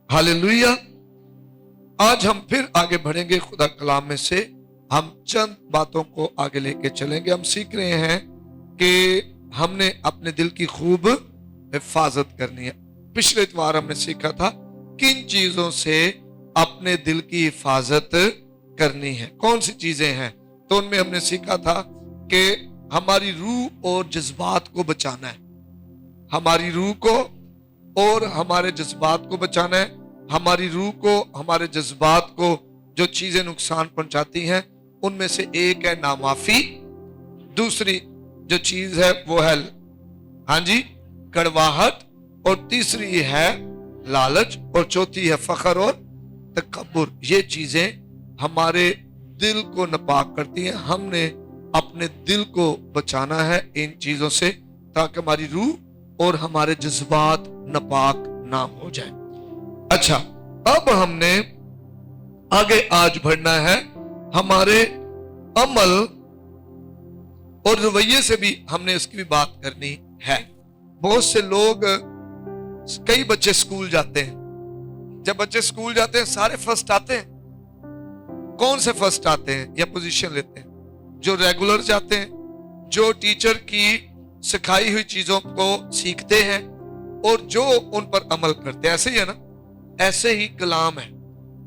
Hallelujah. आज हम फिर आगे बढ़ेंगे खुदा कलाम में से। हम चंद बातों को आगे लेके चलेंगे। हम सीख रहे हैं कि हमने अपने दिल की खूब हिफाजत करनी है। पिछले इतवार हमने सीखा था किन चीजों से अपने दिल की हिफाजत करनी है, कौन सी चीजें हैं। तो उनमें हमने सीखा था कि हमारी रूह और जज्बात को बचाना है, हमारी रूह को और हमारे जज्बात को बचाना है। हमारी रूह को, हमारे जज्बात को जो चीजें नुकसान पहुंचाती हैं उनमें से एक है नामाफी, दूसरी जो चीज है वो है कड़वाहट, और तीसरी है लालच, और चौथी है फखर और तकब्बुर। ये चीजें हमारे दिल को नापाक करती हैं। हमने अपने दिल को बचाना है इन चीजों से, ताकि हमारी रूह और हमारे जज्बात नापाक ना हो जाए। अच्छा, अब हमने आगे आज बढ़ना है। हमारे अमल और रवैये से भी हमने इसकी भी बात करनी है। बहुत से लोग, कई बच्चे स्कूल जाते हैं, जब बच्चे स्कूल जाते हैं सारे फर्स्ट आते हैं। कौन से फर्स्ट आते हैं या पोजीशन लेते हैं? जो रेगुलर जाते हैं, जो टीचर की सिखाई हुई चीजों को सीखते हैं और जो उन पर अमल करते हैं। ऐसे ही है ना, ऐसे ही कलाम है।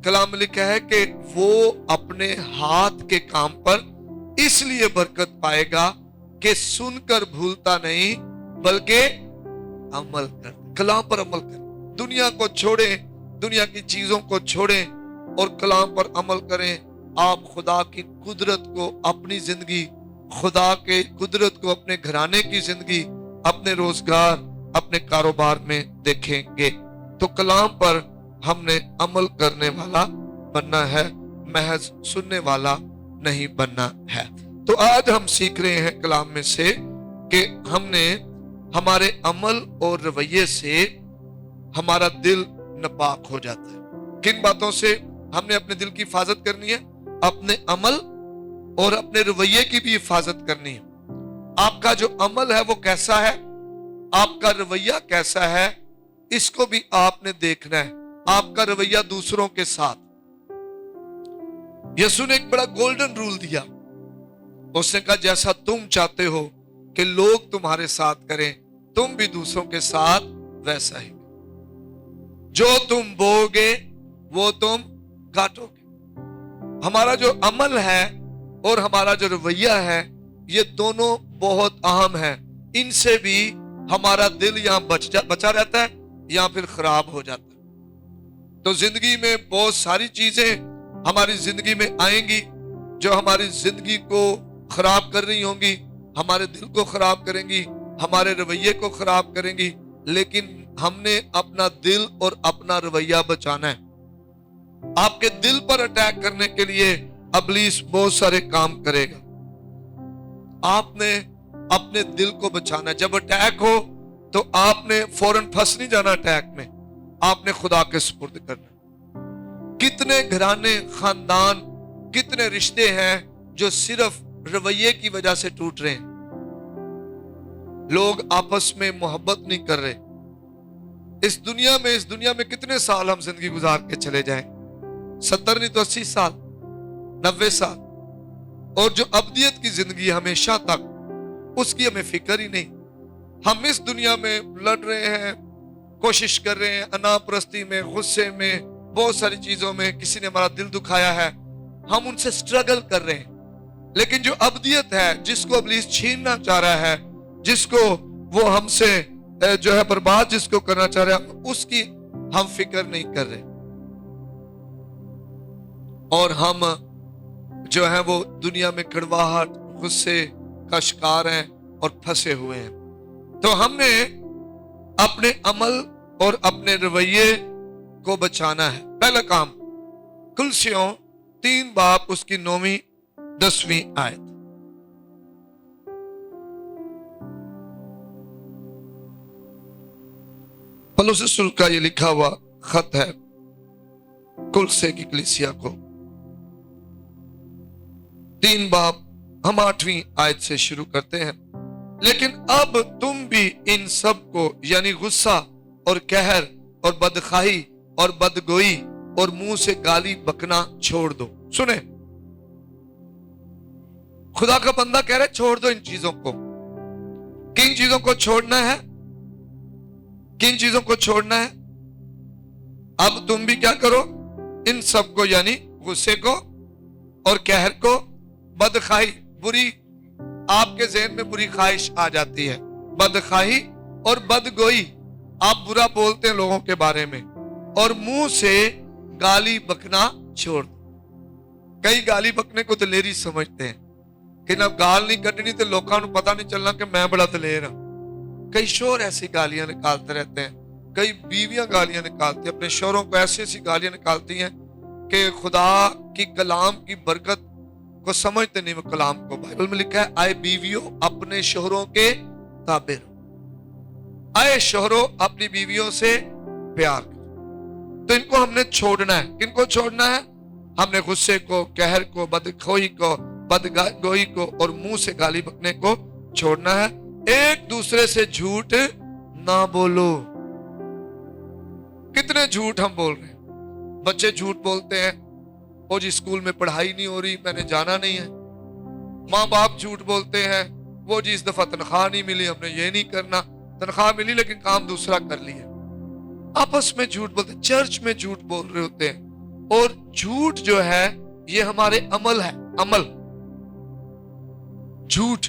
कलाम में लिखा है कि वो अपने हाथ के काम पर इसलिए बरकत पाएगा कि सुनकर भूलता नहीं बल्कि अमल कर, कलाम पर अमल कर। दुनिया को छोड़ें, दुनिया की चीजों को छोड़ें और कलाम पर अमल करें। आप खुदा की कुदरत को अपनी जिंदगी, खुदा के कुदरत को अपने घराने की जिंदगी, अपने रोजगार, अपने कारोबार में देखेंगे। तो कलाम पर हमने अमल करने वाला बनना है, महज सुनने वाला नहीं बनना है। तो आज हम सीख रहे हैं कलाम में से कि हमने हमारे अमल और रवैये से हमारा दिल नापाक हो जाता है। किन बातों से हमने अपने दिल की हिफाजत करनी है? अपने अमल और अपने रवैये की भी हिफाजत करनी है। आपका जो अमल है वो कैसा है, आपका रवैया कैसा है, इसको भी आपने देखना है। आपका रवैया दूसरों के साथ। यीशु ने एक बड़ा गोल्डन रूल दिया। उसने कहा जैसा तुम चाहते हो कि लोग तुम्हारे साथ करें, तुम भी दूसरों के साथ वैसा ही। जो तुम बोओगे वो तुम काटोगे। हमारा जो अमल है और हमारा जो रवैया है, ये दोनों बहुत अहम है। इनसे भी हमारा दिल या बचा रहता है या फिर खराब हो जाता है। तो जिंदगी में बहुत सारी चीजें हमारी जिंदगी में आएंगी जो हमारी जिंदगी को खराब कर रही होंगी, हमारे दिल को खराब करेंगी, हमारे रवैये को खराब करेंगी। लेकिन हमने अपना दिल और अपना रवैया बचाना है। आपके दिल पर अटैक करने के लिए इब्लीस बहुत सारे काम करेगा। आपने अपने दिल को बचाना है। जब अटैक हो तो आपने फौरन फंस नहीं जाना अटैक में, आपने खुदा के सुपुर्द करना। कितने घराने, खानदान, कितने रिश्ते हैं जो सिर्फ रवैये की वजह से टूट रहे हैं। लोग आपस में मोहब्बत नहीं कर रहे। इस दुनिया में कितने साल हम जिंदगी गुजार के चले जाएं? 70 नहीं तो 80 साल, 90 साल। और जो अब्दियत की जिंदगी हमेशा तक, उसकी हमें फिक्र ही नहीं। हम इस दुनिया में लड़ रहे हैं, कोशिश कर रहे हैं, अनापरस्ती में, गुस्से में, बहुत सारी चीजों में। किसी ने हमारा दिल दुखाया है, हम उनसे स्ट्रगल कर रहे हैं। लेकिन जो अब्दियत है, जिसको इब्लीस छीनना चाह रहा है, जिसको वो हमसे जो है बर्बाद जिसको करना चाह रहा है, उसकी हम फिक्र नहीं कर रहे। और हम जो है वो दुनिया में कड़वाहट, गुस्से का शिकार हैं और फंसे हुए हैं। तो हमने अपने अमल और अपने रवैये को बचाना है। पहला काम, कुलसियों 3 बाब उसकी 9वीं 10वीं आयत। पौलुस रसूल का ये लिखा हुआ खत है कुलसे की कलीसिया को। 3 बाब हम 8वीं आयत से शुरू करते हैं। लेकिन अब तुम भी इन सब को यानी गुस्सा और कहर और बदखाही और बदगोई और मुंह से गाली बकना छोड़ दो। सुने, खुदा का बंदा कह रहा है छोड़ दो इन चीजों को। किन चीजों को छोड़ना है? किन चीजों को छोड़ना है? अब तुम भी क्या करो, इन सब को, यानी गुस्से को और कहर को, बदखाई, बुरी, आपके ज़हन में बुरी ख्वाहिश आ जाती है, बदखाई और बदगोई, आप बुरा बोलते हैं लोगों के बारे में, और मुंह से गाली बकना छोड़। कई गाली बकने को दलेरी समझते हैं कि ना गाल नहीं कटनी तो लोगों को पता नहीं चलना कि मैं बड़ा दलेर हूं। कई शोर ऐसी गालियां निकालते रहते हैं, कई बीवियां गालियां निकालती हैं, अपने शोरों को ऐसी ऐसी गालियां निकालती हैं कि खुदा की कलाम की बरकत को समझते नहीं वो कलाम को। बाइबल में लिखा है, आए बीवियों अपने शोहरों के ताबे रहो, आए शोहरों अपनी बीवियों से प्यार करो। तो इनको हमने छोड़ना है। किनको छोड़ना है? हमने गुस्से को, कहर को, बदखोई को, बदगोई को और मुंह से गाली बकने को छोड़ना है। एक दूसरे से झूठ ना बोलो। कितने झूठ हम बोल रहे हैं। बच्चे झूठ बोलते हैं, ओ जी स्कूल में पढ़ाई नहीं हो रही, मैंने जाना नहीं है। माँ बाप झूठ बोलते हैं, वो जी इस दफा तनख्वाह नहीं मिली, हमने ये नहीं करना। तनख्वाह मिली लेकिन काम दूसरा कर लिया। आपस में झूठ बोलते, चर्च में झूठ बोल रहे होते हैं। और झूठ जो है ये हमारे अमल है, अमल। झूठ,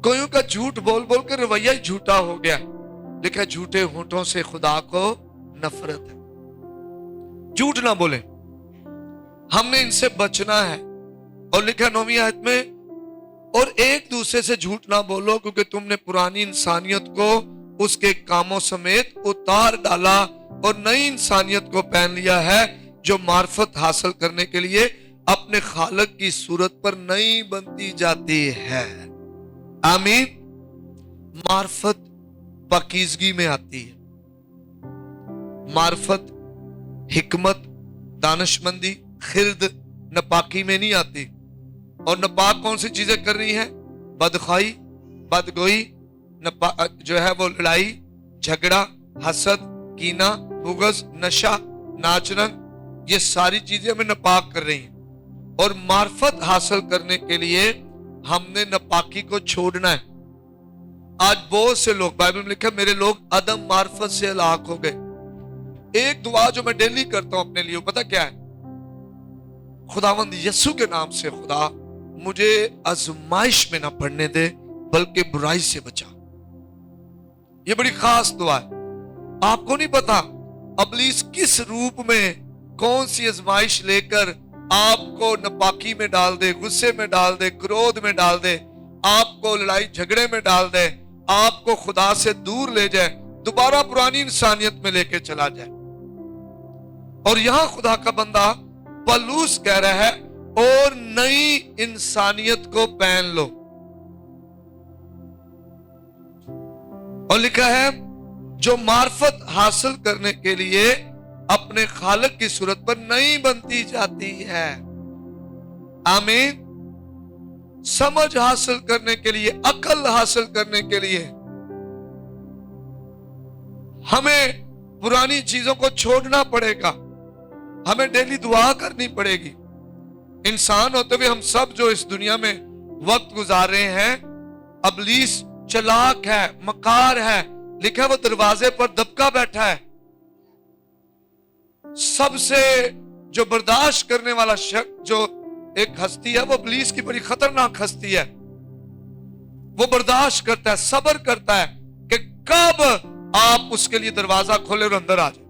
कोई का झूठ बोल बोल कर रवैया ही झूठा हो गया। लिखा झूठे होंठों से खुदा को नफरत है। झूठ ना बोले, हमने इनसे बचना है। और लिखा 9वीं आयत में, और एक दूसरे से झूठ ना बोलो क्योंकि तुमने पुरानी इंसानियत को उसके कामों समेत उतार डाला और नई इंसानियत को पहन लिया है जो मार्फत हासिल करने के लिए अपने खालिक की सूरत पर नई बनती जाती है। आमीन। मार्फत पाकीज़गी में आती है। मार्फत, हिकमत, दानिशमंदी, खिर्द नपाकी में नहीं आती। और नपाक कौन सी चीजें कर रही हैं? बदखाई, बदगोई, जो है वो लड़ाई, झगड़ा, हसद, कीना, बुग़्ज़, नशा, नाचरंग, ये सारी चीजें हमें नपाक कर रही हैं। और मार्फत हासिल करने के लिए हमने नपाकी को छोड़ना है। आज बहुत से लोग, बाइबल में लिखा है, मेरे लोग अदम मार्फत से हलाक हो गए। एक दुआ जो मैं डेली करता हूं अपने लिए, पता क्या है? खुदावंद यीशु के नाम से, खुदा मुझे आजमाइश में ना पड़ने दे बल्कि बुराई से बचा। ये बड़ी खास दुआ है। आपको नहीं पता अबलीस किस रूप में, कौन सी आजमाइश लेकर आपको नापाकी में डाल दे, गुस्से में डाल दे, क्रोध में डाल दे, आपको लड़ाई झगड़े में डाल दे, आपको खुदा से दूर ले जाए, दोबारा पुरानी इंसानियत में लेके चला जाए। और यहां खुदा का बंदा पौलुस कह रहा है, और नई इंसानियत को पहन लो। और लिखा है, जो मार्फत हासिल करने के लिए अपने खालिक की सूरत पर नई बनती जाती है। आमीन। समझ हासिल करने के लिए, अकल हासिल करने के लिए हमें पुरानी चीजों को छोड़ना पड़ेगा। हमें डेली दुआ करनी पड़ेगी। इंसान होते हुए हम सब जो इस दुनिया में वक्त गुजार रहे हैं, अबलीस चालाक है, मकार है। लिखा है वो दरवाजे पर दबका बैठा है। सबसे जो बर्दाश्त करने वाला शख्स, जो एक हस्ती है, वो अबलीस की बड़ी खतरनाक हस्ती है। वो बर्दाश्त करता है, सब्र करता है कि कब आप उसके लिए दरवाजा खोले और अंदर आ जाए,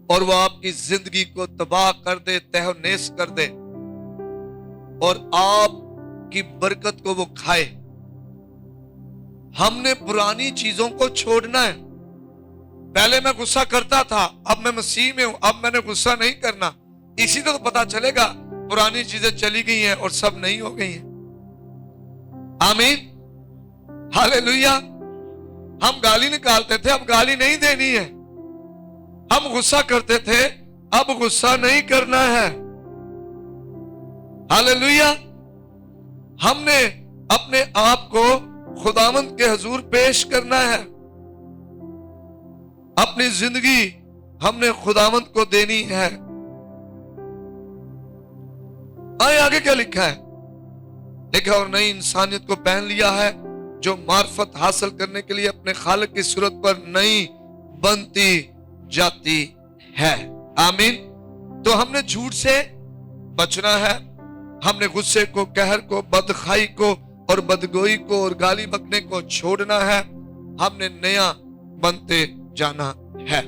और वो आपकी जिंदगी को तबाह कर दे, तहस कर दे, और आपकी बरकत को वो खाए। हमने पुरानी चीजों को छोड़ना है। पहले मैं गुस्सा करता था, अब मैं मसीह में हूं, अब मैंने गुस्सा नहीं करना। इसी तो पता चलेगा पुरानी चीजें चली गई हैं और सब नहीं हो गई हैं। आमीन, हालेलुया। हम गाली निकालते थे, अब गाली नहीं देनी है। हम गुस्सा करते थे, अब गुस्सा नहीं करना है। हालेलुया। हमने अपने आप को खुदावंद के हुजूर पेश करना है। अपनी जिंदगी ہم نے خداوند کو دینی ہے۔ آگے کیا لکھا ہے؟ لکھا اور نئی انسانیت کو پہن لیا ہے جو معرفت حاصل کرنے کے لیے اپنے خالق کی صورت پر نئی بنتی جاتی ہے۔ آمین۔ تو ہم نے جھوٹ سے بچنا ہے، ہم نے غصے کو، قہر کو، بدخائی کو اور بدگوئی کو اور گالی بکنے کو چھوڑنا ہے، ہم نے نیا بنتے جانا ہے۔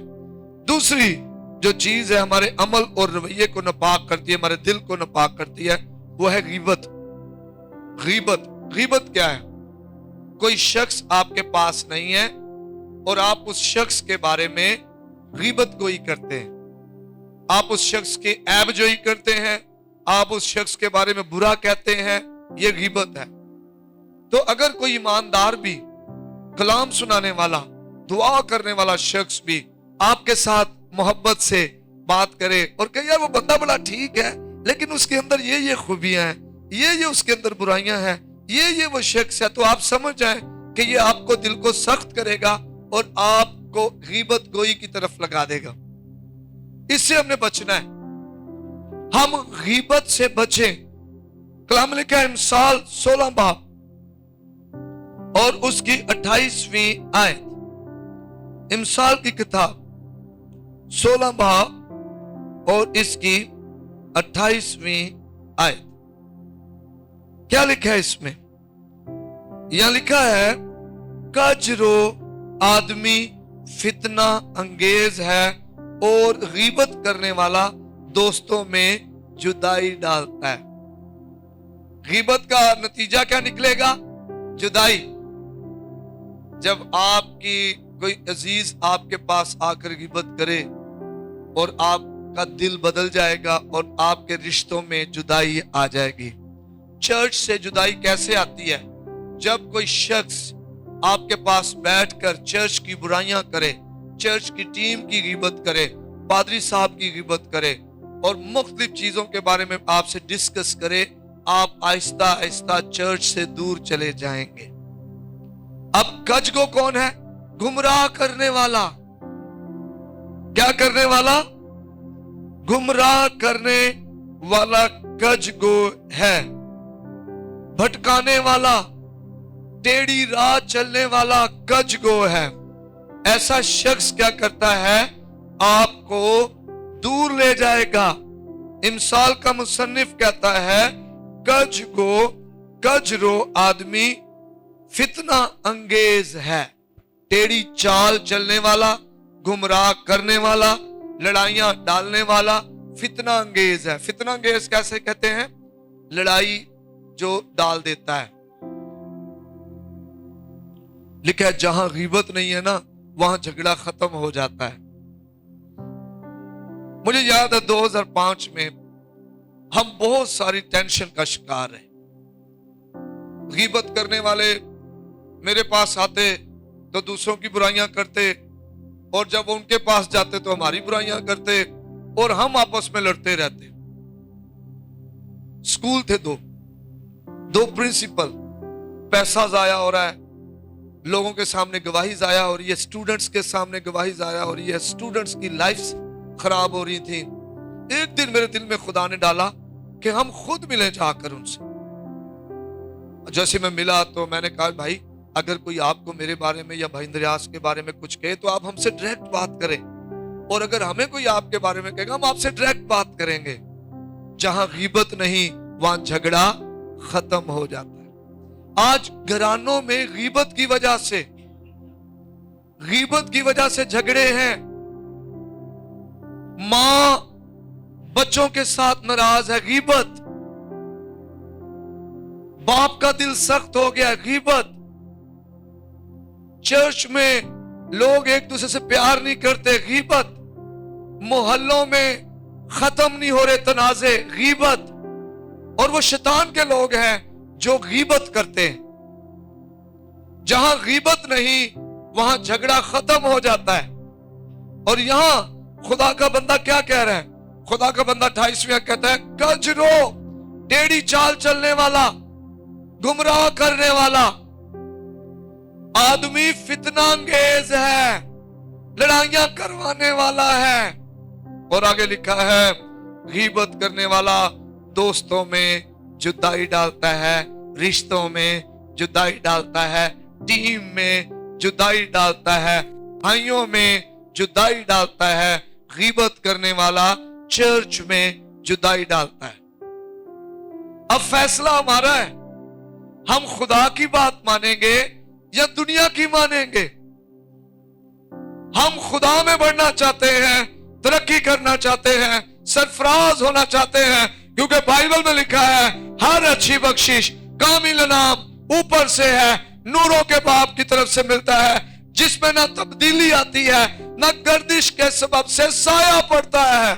دوسری جو چیز ہے ہمارے عمل اور رویے کو ناپاک کرتی ہے، ہمارے دل کو ناپاک کرتی ہے، وہ ہے غیبت۔ غیبت کیا ہے؟ کوئی شخص آپ کے پاس نہیں ہے اور آپ اس شخص کے بارے میں غیبت گوئی کرتے ہیں، آپ اس شخص کے عیب جوئی کرتے ہیں، آپ اس شخص کے بارے میں برا کہتے ہیں، یہ غیبت ہے۔ تو اگر کوئی ایماندار بھی، کلام سنانے والا، دعا کرنے والا شخص بھی آپ کے ساتھ محبت سے بات کرے اور کہ یار وہ بندہ بڑا ٹھیک ہے لیکن اس کے اندر یہ خوبیاں ہیں، یہ اس کے اندر برائیاں ہیں، یہ وہ شخص ہے، تو آپ سمجھ جائیں کہ یہ آپ کو دل کو سخت کرے گا اور آپ کو غیبت گوئی کی طرف لگا دے گا۔ اس سے ہم نے بچنا ہے، ہم غیبت سے بچیں۔ کلام لکھا ہے امثال 16 باب اور اس کی 28ویں آیت، امثال کی کتاب 16 باب اور اس کی 28ویں آیت۔ کیا لکھا ہے اس میں؟ یہاں لکھا ہے کجرو آدمی فتنہ انگیز ہے اور غیبت کرنے والا دوستوں میں جدائی ڈالتا ہے۔ غیبت کا نتیجہ کیا نکلے گا؟ جدائی۔ جب آپ کی کوئی عزیز آپ کے پاس آ کر غیبت کرے اور آپ کا دل بدل جائے گا اور آپ کے رشتوں میں جدائی آ جائے گی۔ چرچ سے جدائی کیسے آتی ہے؟ جب کوئی شخص آپ کے پاس بیٹھ کر چرچ کی برائیاں کرے، چرچ کی ٹیم کی غیبت کرے، پادری صاحب کی غیبت کرے اور مختلف چیزوں کے بارے میں آپ سے ڈسکس کرے، آپ آہستہ آہستہ چرچ سے دور چلے جائیں گے۔ اب کج کو کون ہے؟ گمراہ کرنے والا۔ کیا کرنے والا؟ گمراہ کرنے والا کج گو ہے، بھٹکانے والا، ٹیڑھی راہ چلنے والا کج گو ہے۔ ایسا شخص کیا کرتا ہے؟ آپ کو دور لے جائے گا۔ امثال کا مصنف کہتا ہے کج گو، کجرو آدمی فتنہ انگیز ہے، ٹیڑھی چال چلنے والا، گمراہ کرنے والا، لڑائیاں ڈالنے والا، فتنہ انگیز ہے۔ فتنہ انگیز کیسے کہتے ہیں؟ لڑائی جو ڈال دیتا ہے۔ لکھا ہے جہاں غیبت نہیں ہے نا وہاں جھگڑا ختم ہو جاتا ہے۔ مجھے یاد ہے 2005 میں ہم بہت ساری ٹینشن کا شکار ہیں۔ غیبت کرنے والے میرے پاس آتے تو دوسروں کی برائیاں کرتے اور جب ان کے پاس جاتے تو ہماری برائیاں کرتے اور ہم آپس میں لڑتے رہتے۔ سکول تھے دو پرنسپل، پیسہ ضائع ہو رہا ہے، لوگوں کے سامنے گواہی ضائع ہو رہی ہے، اسٹوڈنٹس کے سامنے گواہی ضائع ہو رہی ہے، اسٹوڈنٹس کی لائف خراب ہو رہی تھی۔ ایک دن میرے دل میں خدا نے ڈالا کہ ہم خود ملیں جا کر ان سے۔ جیسے میں ملا تو میں نے کہا بھائی اگر کوئی آپ کو میرے بارے میں یا بھائی اندریاس کے بارے میں کچھ کہے تو آپ ہم سے ڈائریکٹ بات کریں، اور اگر ہمیں کوئی آپ کے بارے میں کہے گا ہم آپ سے ڈائریکٹ بات کریں گے۔ جہاں غیبت نہیں وہاں جھگڑا ختم ہو جاتا ہے۔ آج گھرانوں میں غیبت کی وجہ سے جھگڑے ہیں۔ ماں بچوں کے ساتھ ناراض ہے، غیبت۔ باپ کا دل سخت ہو گیا، غیبت۔ چرچ میں لوگ ایک دوسرے سے پیار نہیں کرتے، غیبت۔ محلوں میں ختم نہیں ہو رہے تنازع، غیبت۔ اور وہ شیطان کے لوگ ہیں جو غیبت کرتے ہیں۔ جہاں غیبت نہیں وہاں جھگڑا ختم ہو جاتا ہے۔ اور یہاں خدا کا بندہ کیا کہہ رہا ہے؟ خدا کا بندہ 28واں کہتا ہے کجرو، ٹیڑھی چال چلنے والا، گمراہ کرنے والا آدمی فتنہ انگیز ہے۔ लड़ाइयां करवाने वाला है। और आगे लिखा है, गीबत करने वाला दोस्तों में जुदाई डालता है, रिश्तों में जुदाई डालता है, टीम में जुदाई डालता है, भाइयों में जुदाई डालता है। गीबत करने वाला चर्च में जुदाई डालता है। अब फैसला हमारा है, हम खुदा की बात मानेंगे या दुनिया की मानेंगे। हम खुदा में बढ़ना चाहते हैं, तरक्की करना चाहते हैं, सरफराज होना चाहते हैं, क्योंकि बाइबल में लिखा है हर अच्छी बख्शिश कामिल इनाम ऊपर से है, नूरों के बाप की तरफ से मिलता है, जिसमें ना तब्दीली आती है, ना गर्दिश के सबब से साया पड़ता है।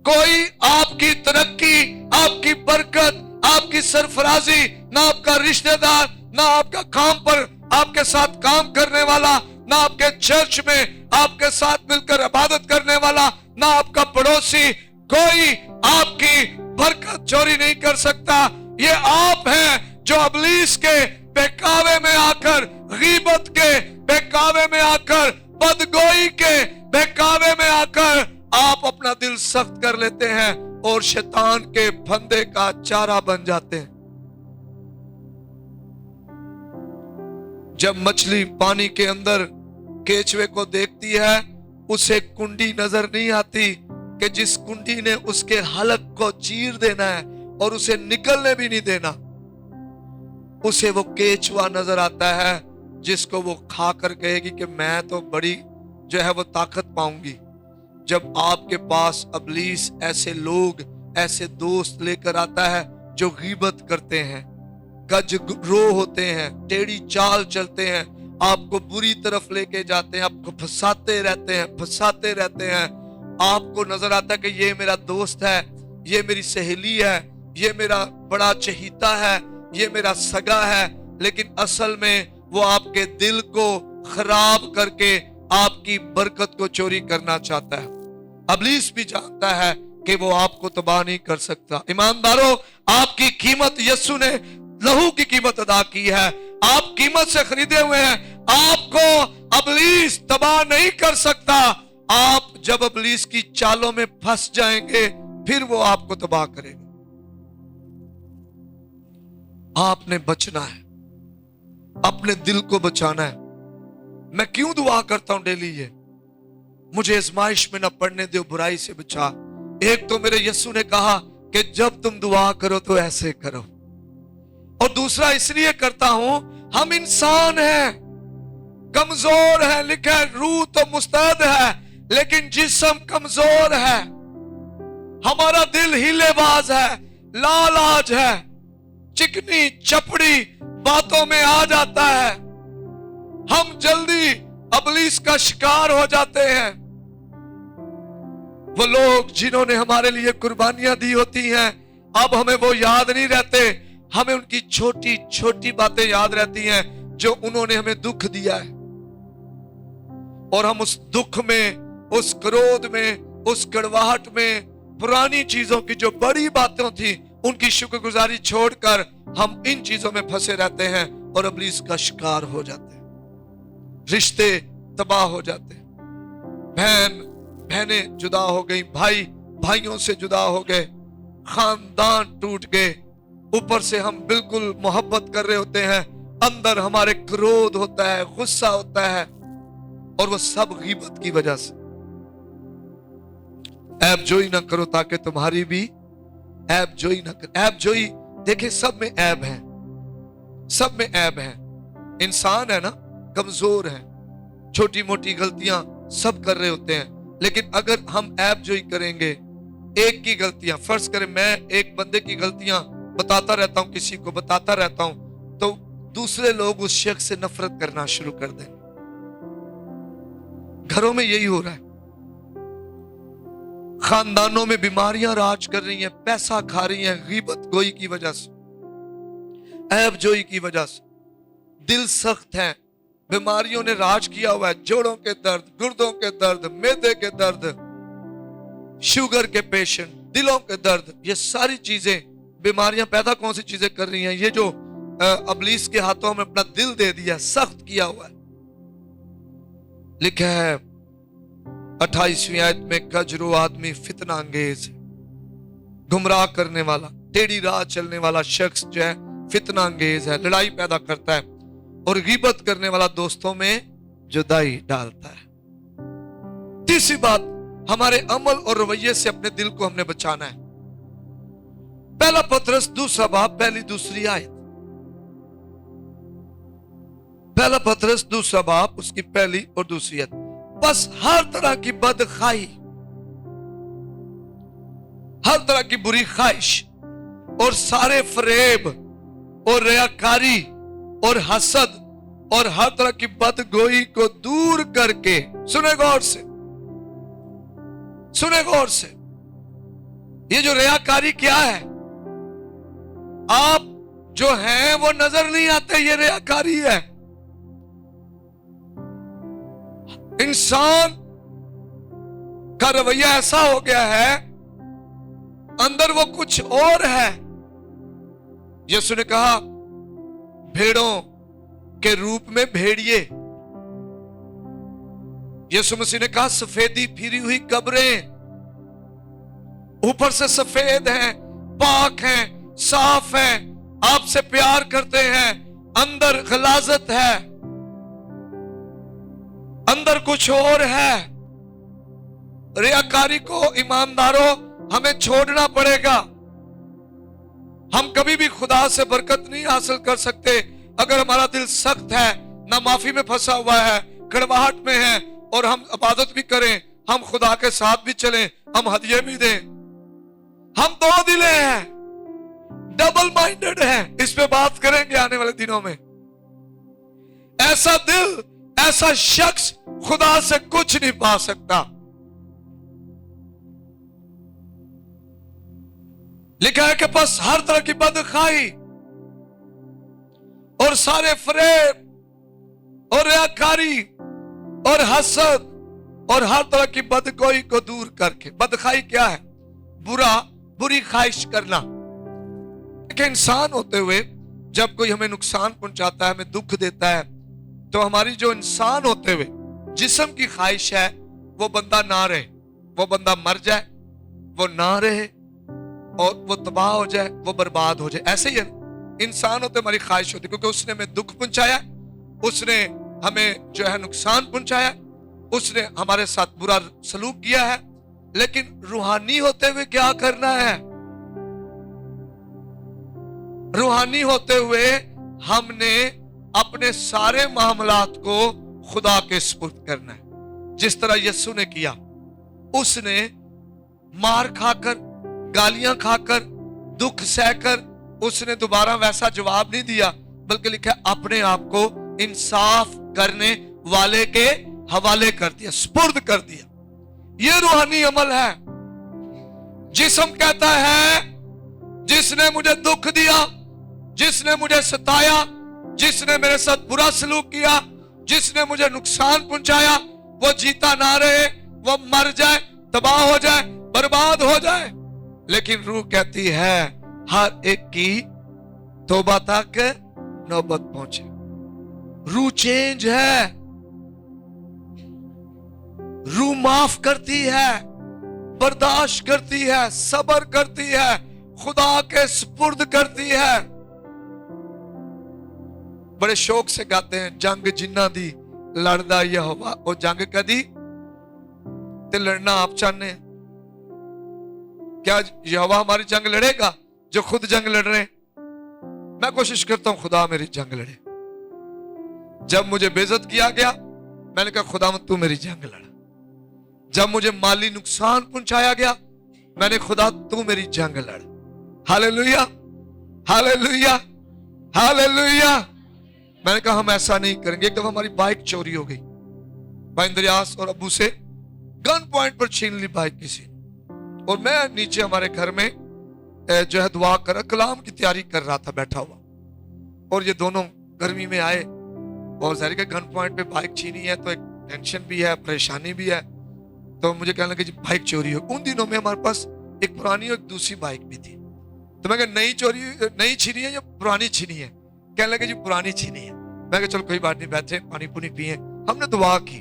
कोई आपकी तरक्की, आपकी बरकत, आपकी सरफराजी, ना आपका रिश्तेदार, ना आपका काम पर आपके साथ काम करने वाला, ना आपके चर्च में आपके साथ मिलकर इबादत करने वाला, ना आपका पड़ोसी, कोई आपकी बरकत चोरी नहीं कर सकता। ये आप हैं जो इब्लीस के बहकावे में आकर, गीबत के बहकावे में आकर, बदगोई के बहकावे में आकर आप अपना दिल सख्त कर लेते हैं और शैतान के फंदे का चारा बन जाते हैं। जब मछली पानी के अंदर केचुए को देखती है, उसे कुंडी नजर नहीं आती कि जिस कुंडी ने उसके हलक को चीर देना है और उसे निकलने भी नहीं देना। उसे वो केचुआ नजर आता है जिसको वो खा कर कहेगी कि मैं तो बड़ी जो है वो ताकत पाऊंगी। जब आपके पास इब्लीस ऐसे लोग, ऐसे दोस्त लेकर आता है जो गीबत करते हैं, गजरो होते हैं, टेढ़ी चाल चलते हैं, आपको बुरी तरफ लेके जाते हैं, आपको फंसाते रहते हैं, आपको नजर आता है कि ये मेरा दोस्त है, ये मेरी सहेली है, ये मेरा बड़ा चहीता है, ये मेरा सगा है, लेकिन असल में वो आपके दिल को खराब करके आपकी बरकत को चोरी करना चाहता है। इब्लीस भी जानता है कि वो आपको तबाह नहीं कर सकता। ईमानदारों, आपकी कीमत यीशु ने लहू की कीमत अदा की है, आप कीमत से खरीदे हुए हैं। आपको इब्लीस तबाह नहीं कर सकता। आप जब इब्लीस की चालों में फंस जाएंगे, फिर वो आपको तबाह करेगा। आपने बचना है, अपने दिल को बचाना है। मैं क्यों दुआ करता हूं डेली? ये मुझे आजमाइश में न पड़ने दो, बुराई से बचा। एक तो मेरे यीशु ने कहा कि जब तुम दुआ करो तो ऐसे करो, और दूसरा इसलिए करता हूं, हम इंसान हैं, कमजोर हैं। लिखा है रूह तो मुस्तैद है लेकिन जिस्म कमजोर है। हमारा दिल हीलेबाज है, लालाज है, चिकनी चपड़ी बातों में आ जाता है। हम जल्दी इब्लीस का शिकार हो जाते हैं। वो लोग जिन्होंने हमारे लिए कुर्बानियां दी होती हैं, अब हमें वो याद नहीं रहते, हमें उनकी छोटी छोटी बातें याद रहती हैं जो उन्होंने हमें दुख दिया है, और हम उस दुख में, उस क्रोध में, उस कड़वाहट में, पुरानी चीजों की जो बड़ी बातें थी उनकी शुक्रगुजारी छोड़कर हम इन चीजों में फंसे रहते हैं और इब्लीस का शिकार हो जाते हैं। रिश्ते तबाह हो जाते हैं, बहनें जुदा हो गई, भाई भाइयों से जुदा हो गए, खानदान टूट गए। ऊपर से हम बिल्कुल मोहब्बत कर रहे होते हैं, अंदर हमारे क्रोध होता है, गुस्सा होता है, और वो सब गीबत की वजह से। ऐब जोई ना करो ताकि तुम्हारी भी ऐब जोई ना करो। ऐब जोई, देखिए सब में ऐब है, सब में ऐब है। इंसान है ना, कमजोर है, छोटी मोटी गलतियां सब कर रहे होते हैं, लेकिन अगर हम ऐब जोई करेंगे, एक की गलतियां, फर्ज करें मैं एक बंदे की गलतियां बताता रहता हूं, किसी को बताता रहता हूं, तो दूसरे लोग उस शख्स से नफरत करना शुरू कर देंगे। घरों में यही हो रहा है, खानदानों में बीमारियां राज कर रही हैं, पैसा खा रही हैं, गीबत गोई की वजह से, ऐब जोई की वजह से। दिल सख्त है, बीमारियों ने राज किया हुआ है, जोड़ों के दर्द, गुर्दों के दर्द, मैदे के दर्द, शुगर के पेशेंट, दिलों के दर्द, ये सारी चीजें, बीमारियां पैदा कौन सी चीजें कर रही हैं? ये जो इब्लीस के हाथों में अपना दिल दे दिया, सख्त किया हुआ है। लिखा है 28वीं आयत में, कजरो आदमी फितना अंगेज, गुमराह करने वाला, टेढ़ी राह चलने वाला शख्स जो है फितना अंगेज है, लड़ाई पैदा करता है, और गीबत करने वाला दोस्तों में जुदाई डालता है। तीसरी बात, हमारे अमल और रवैये से अपने दिल को हमने बचाना है। पहला पतरस 2 बाब पहली दूसरी आयत, पहला पतरस 2 बाब उसकी पहली और दूसरी आयत, बस हर तरह की बदखाई, हर तरह की बुरी ख्वाहिश और सारे फरेब और रियाकारी और हसद और हर तरह की बदगोई को दूर करके, सुने गौर से, सुने गौर से, ये जो रियाकारी क्या है, आप जो हैं वो नजर नहीं आते, ये रियाकारी है। इंसान का रवैया ऐसा हो गया है, अंदर वो कुछ और है। यीशु ने कहा भेड़ों के रूप में भेड़िए, यीशु मसीह ने कहा सफेदी फिरी हुई कब्रें, ऊपर से सफेद हैं, पाक हैं, साफ हैं, आपसे प्यार करते हैं, अंदर गलाजत है, अंदर कुछ और है। रियाकारी को ईमानदारों हमें छोड़ना पड़ेगा। हम कभी भी खुदा से बरकत नहीं हासिल कर सकते अगर हमारा दिल सख्त है, ना माफी में फंसा हुआ है, कड़वाहट में है, और हम इबादत भी करें, हम खुदा के साथ भी चलें, हम हदिये भी दें। हम दो दिले हैं, डबल माइंडेड हैं, इस पे बात करेंगे आने वाले दिनों में। ऐसा दिल, ऐसा शख्स खुदा से कुछ नहीं पा सकता। लिखा है कि बस हर तरह की बदखाई और सारे फरेब और रियाकारी और हसद और हर तरह की बदगोई को दूर करके। बदखाई क्या है? बुरी ख्वाहिश करना। एक इंसान होते हुए जब कोई हमें नुकसान पहुंचाता है, हमें दुख देता है, तो हमारी जो इंसान होते हुए जिस्म की ख्वाहिश है वो बंदा ना रहे, वो बंदा मर जाए, वो ना रहे, और वो तबाह हो जाए, वो बर्बाद हो जाए। ऐसे ही है, इंसान होते हमारी ख्वाहिश होती, क्योंकि उसने हमें दुख पहुंचाया, उसने हमें जो है नुकसान पहुंचाया, उसने हमारे साथ बुरा सलूक किया है। लेकिन रूहानी होते हुए क्या करना है? रूहानी होते हुए हमने अपने सारे मामलात को खुदा के सुपुर्द करना है, जिस तरह यीशु ने किया। उसने मार खाकर, गालियां खाकर, दुख सहकर उसने दोबारा वैसा जवाब नहीं दिया, बल्कि लिखा अपने आप को इंसाफ करने वाले के हवाले कर दिया, सुपुर्द कर दिया। ये रूहानी अमल है। जिस्म कहता है जिसने मुझे दुख दिया, जिसने मुझे सताया, जिसने मेरे साथ बुरा सलूक किया, जिसने मुझे नुकसान पहुंचाया, वो जीता ना रहे, वो मर जाए, तबाह हो जाए, बर्बाद हो जाए। लेकिन रूह कहती है हर एक की तौबा तक नौबत पहुंचे। रूह चेंज है, रूह माफ करती है, बर्दाश्त करती है, सब्र करती है, खुदा के सुपुर्द करती है। बड़े शौक से गाते हैं, जंग जिन्ना दी लड़दा यहोवा। वो जंग कदी ते लड़ना आप चाहते हैं? क्या यहोवा हमारी जंग लड़ेगा जो खुद जंग लड़ रहे हैं? मैं कोशिश करता हूं खुदा मेरी जंग लड़े। जब मुझे बेइज्जत किया गया, मैंने कहा खुदा तू मेरी जंग लड़। जब मुझे माली नुकसान पहुंचाया गया, मैंने खुदा तू मेरी जंग लड़। Hallelujah, hallelujah, hallelujah. मैंने कहा हम ऐसा नहीं करेंगे। एक दफा हमारी बाइक चोरी हो गई, भाई इंद्रियास और अब्बू से गन पॉइंट पर छीन ली बाइक किसी, और मैं नीचे हमारे घर में जो है दुआ कर कलाम की तैयारी कर रहा था बैठा हुआ, और ये दोनों गर्मी में आए, और जाहिर है गन पॉइंट पे बाइक छीनी है तो एक टेंशन भी है, परेशानी भी है। तो मुझे कहने लगे जी बाइक चोरी हो। उन दिनों में हमारे पास एक पुरानी और एक दूसरी बाइक भी थी, तो मैं कहा नई छीनी है या पुरानी छीनी है? कहने लगे जी पुरानी छीनी है। मैं कहा चलो कोई बात नहीं, बैठे पानी पुनी पिए। हमने दुआ की,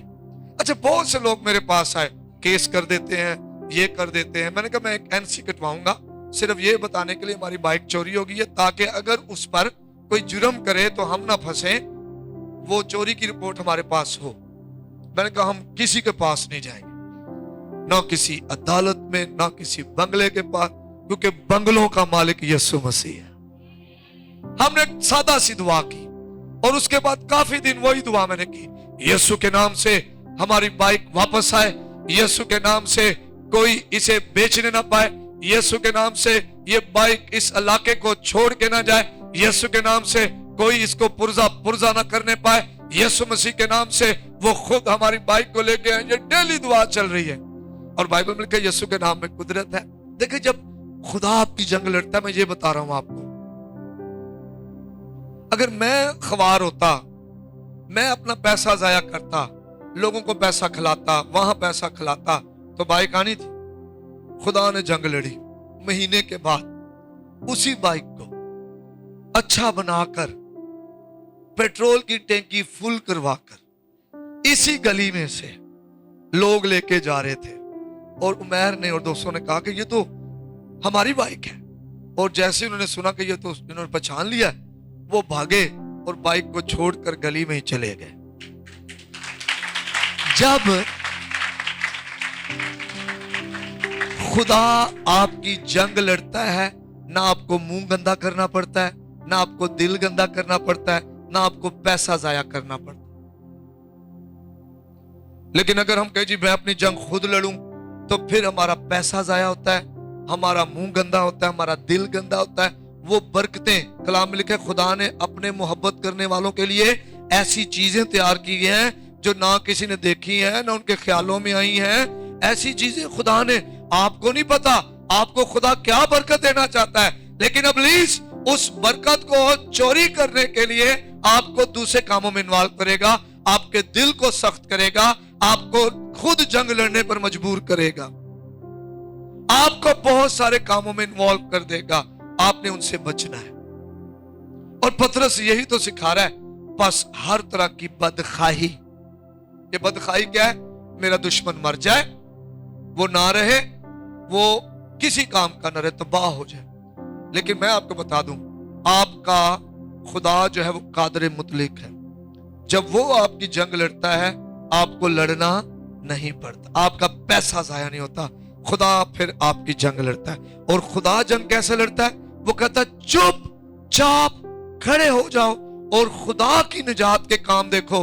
अच्छा, बहुत से लोग मेरे पास आए, केस कर देते हैं, ये कर देते हैं। मैंने कहा मैं एक एनसी कटवाऊंगा, सिर्फ ये बताने के लिए हमारी बाइक चोरी हो गई है, ताकि अगर उस पर कोई जुर्म करे तो हम ना फंसे, वो चोरी की रिपोर्ट हमारे पास हो। मैंने कहा हम किसी के पास नहीं जाएंगे, ना किसी अदालत में, ना किसी बंगले के पास, क्योंकि बंगलों का मालिक यीशु मसीह है। हमने सादा सी दुआ की और उसके बाद काफी दिन वही दुआ मैंने की, यीशु के नाम से हमारी बाइक वापस आए, यीशु के नाम से कोई इसे बेचने ना पाए, यीशु के नाम से ये बाइक इस इलाके को छोड़ के ना जाए, यीशु के नाम से कोई इसको पुर्जा ना करने पाए, यीशु मसीह के नाम से वो खुद हमारी बाइक को लेके आए। ये डेली दुआ चल रही है और बाइबल में लिखा है यीशु के नाम में कुदरत है। देखिए, जब खुदा आपकी जंग लड़ता है, मैं ये बता रहा हूं आपको, अगर मैं ख्वार होता, मैं अपना पैसा जाया करता, लोगों को पैसा खिलाता, वहां पैसा खिलाता, तो बाइक आनी थी। खुदा ने जंग लड़ी, महीने के बाद उसी बाइक को अच्छा बनाकर, पेट्रोल की टैंकी फुल करवाकर इसी गली में से लोग लेके जा रहे थे, और उमैर ने और दोस्तों ने कहा कि ये तो हमारी बाइक है, और जैसे उन्होंने सुना कि ये तो इन्होंने पहचान लिया, वो भागे और बाइक को छोड़कर गली में ही चले गए। जब खुदा आपकी जंग लड़ता है, ना आपको मुंह गंदा करना पड़ता है, ना आपको दिल गंदा करना पड़ता है, ना आपको पैसा जाया करना पड़ता है। लेकिन अगर हम कहें जी मैं अपनी जंग खुद लड़ूं, तो फिर हमारा पैसा जाया होता है, हमारा मुंह गंदा होता है, हमारा दिल गंदा होता है। वो बरकतें, कलाम में लिखा है खुदा ने अपने मोहब्बत करने वालों के लिए ऐसी चीजें तैयार की हैं जो ना किसी ने देखी हैं, ना उनके ख्यालों में आई हैं। ऐसी चीजें खुदा ने, आपको नहीं पता आपको खुदा क्या बरकत देना चाहता है, लेकिन इब्लीस उस बरकत को चोरी करने के लिए आपको दूसरे कामों में इन्वॉल्व करेगा, आपके दिल को सख्त करेगा, आपको खुद जंग लड़ने पर मजबूर करेगा, आपको बहुत सारे कामों में इन्वॉल्व कर देगा। आपने उनसे बचना है। और पतरस यही तो सिखा रहा है, बस हर तरह की बदखाही। ये बदखाही क्या है? मेरा दुश्मन मर जाए, वो ना रहे, वो किसी काम का ना रहे, तबाह हो जाए। लेकिन मैं आपको बता दूं, आपका खुदा जो है वो कादर मुतलिक है। जब वो आपकी जंग लड़ता है, आपको लड़ना नहीं पड़ता, आपका पैसा जाया नहीं होता, खुदा फिर आपकी जंग लड़ता है। और खुदा जंग कैसे लड़ता है? वो कहता है चुपचाप खड़े हो जाओ और खुदा की निजात के काम देखो।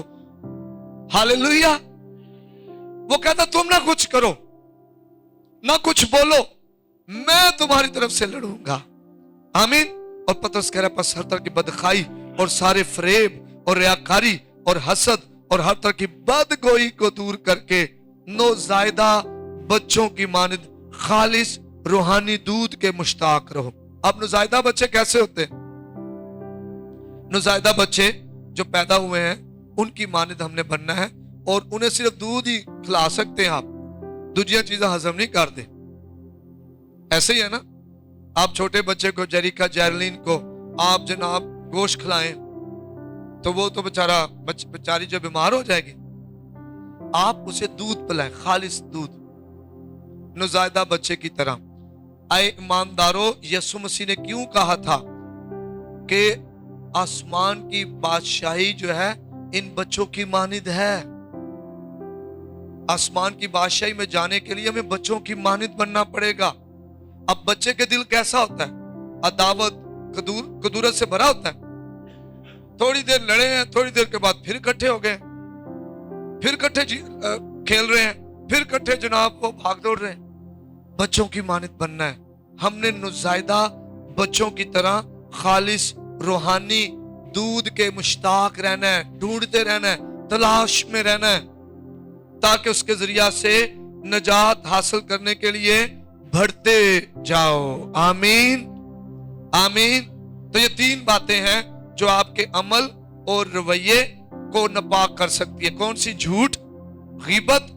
हालेलुया। वो कहता तुम ना कुछ करो, ना कुछ बोलो, मैं तुम्हारी तरफ से लड़ूंगा। आमीन। और पतरस कह रहा है बस हर तरह की बदखाई और सारे फरेब और रियाकारी और हसद और हर तरह की बदगोई को दूर करके नौजायदा बच्चों की मानिंद खालिस रूहानी दूध के मुश्ताक रहो। अब नौजायदा बच्चे कैसे होते हैं? नौजायदा बच्चे जो पैदा हुए हैं उनकी मानिंद हमने बनना है, और उन्हें सिर्फ दूध ही खिला सकते हैं आप, दूसरी चीजें हजम नहीं करते। ऐसे ही है ना, आप छोटे बच्चे को, जेरिका जैरलिन को आप जनाब गोश्त खिलाएं तो वो तो बेचारी जो बीमार हो जाएगी। आप उसे दूध पिलाएं, खालिस दूध, नौजायदा बच्चे की तरह। आए ईमानदारों, यीशु मसीह ने क्यों कहा था कि आसमान की बादशाही जो है इन बच्चों की मानिंद है? आसमान की बादशाही में जाने के लिए हमें बच्चों की मानिंद बनना पड़ेगा। अब बच्चे के दिल कैसा होता है? अदावत, कदूरत से भरा होता है। थोड़ी देर लड़े हैं, थोड़ी देर के बाद फिर इकट्ठे हो गए, फिर इकट्ठे खेल रहे हैं, फिर इकट्ठे जनाब वो भाग दौड़ रहे हैं। बच्चों की मानिंद बनना है। हमने नुज़ायदा बच्चों की तरह खालिस रूहानी दूध के मुश्ताक रहना है, ढूंढते रहना है, तलाश में रहना है, ताकि उसके जरिया से नजात हासिल करने के लिए बढ़ते जाओ। आमीन, आमीन। तो ये तीन बातें हैं जो आपके अमल और रवैये को नापाक कर सकती है। कौन सी? झूठ, गीबत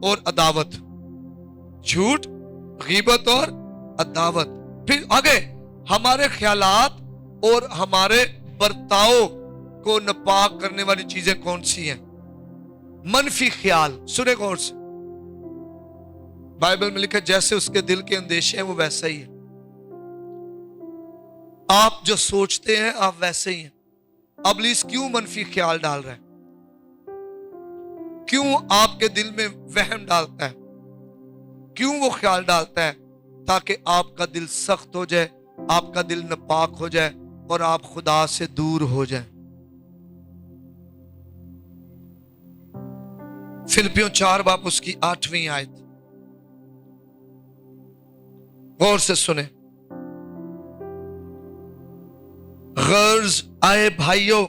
और अदावत। झूठ, गीबत और अदावत। फिर आगे हमारे ख्यालात और हमारे बर्ताव को नापाक करने वाली चीजें कौन सी हैं? मनफी ख्याल, सुने गौर से, बाइबल में लिखा है जैसे उसके दिल के अंदेशे हैं वो वैसा ही है। आप जो सोचते हैं आप वैसे ही हैं। इब्लीस क्यों मनफी ख्याल डाल रहा है? क्यों आपके दिल में वहम डालता है? क्यों वो ख्याल डालता है? ताकि आपका दिल सख्त हो जाए, आपका दिल नापाक हो जाए और आप खुदा से दूर हो जाए। फिलिपियों 4 बाब उसकी 8वीं आयत, गौर से सुने। गर्ज आए भाइयों,